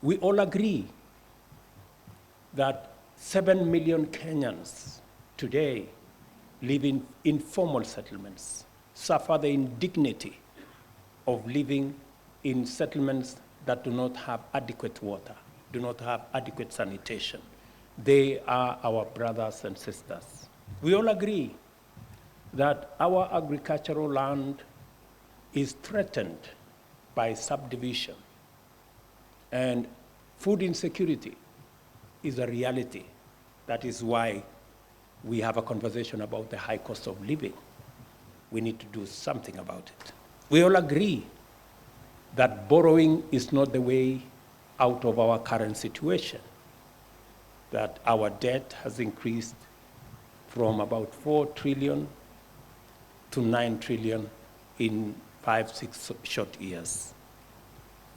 We all agree that 7 million Kenyans today live in informal settlements, suffer the indignity of living in settlements that do not have adequate water, do not have adequate sanitation. They are our brothers and sisters. We all agree that our agricultural land is threatened by subdivision, and food insecurity is a reality. That is why we have a conversation about the high cost of living. We need to do something about it. We all agree that borrowing is not the way out of our current situation, that our debt has increased from about 4 trillion to 9 trillion in 5-6 short years.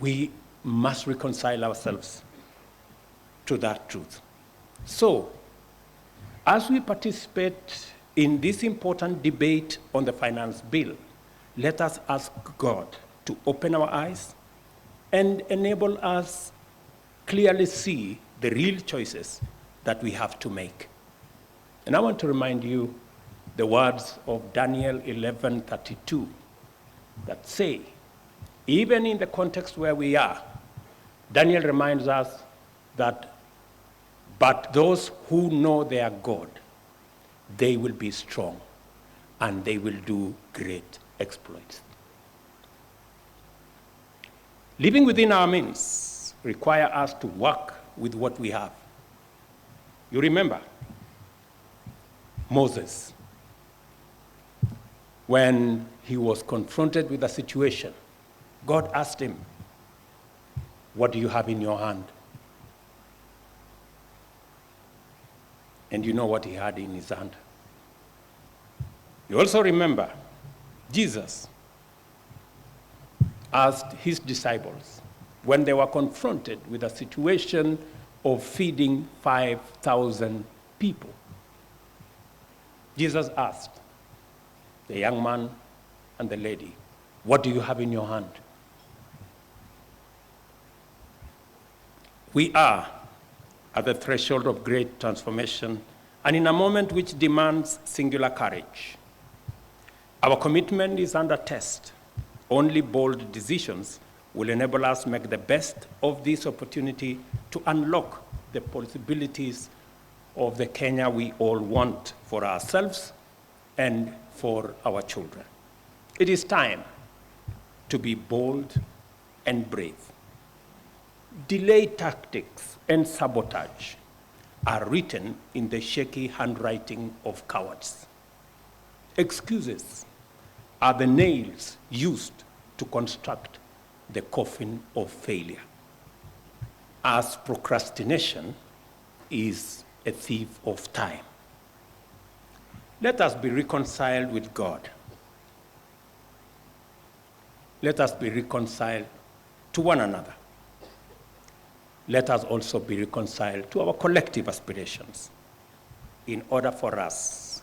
We must reconcile ourselves to that truth. So, as we participate in this important debate on the finance bill, let us ask God to open our eyes and enable us clearly see the real choices that we have to make. And I want to remind you the words of Daniel 11:32 that say, even in the context where we are, Daniel reminds us that, but those who know their God, they will be strong and they will do great exploits. Living within our means require us to work with what we have. You remember Moses, when he was confronted with a situation, God asked him, what do you have in your hand? And you know what he had in his hand. You also remember Jesus asked his disciples when they were confronted with a situation of feeding 5,000 people. Jesus asked the young man and the lady, what do you have in your hand? We are at the threshold of great transformation and in a moment which demands singular courage. Our commitment is under test. Only bold decisions will enable us to make the best of this opportunity to unlock the possibilities of the Kenya we all want for ourselves and for our children. It is time to be bold and brave. Delay tactics and sabotage are written in the shaky handwriting of cowards. Excuses are the nails used to construct the coffin of failure. As procrastination is a thief of time. Let us be reconciled with God. Let us be reconciled to one another. Let us also be reconciled to our collective aspirations in order for us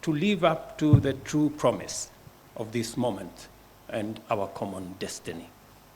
to live up to the true promise of this moment and our common destiny.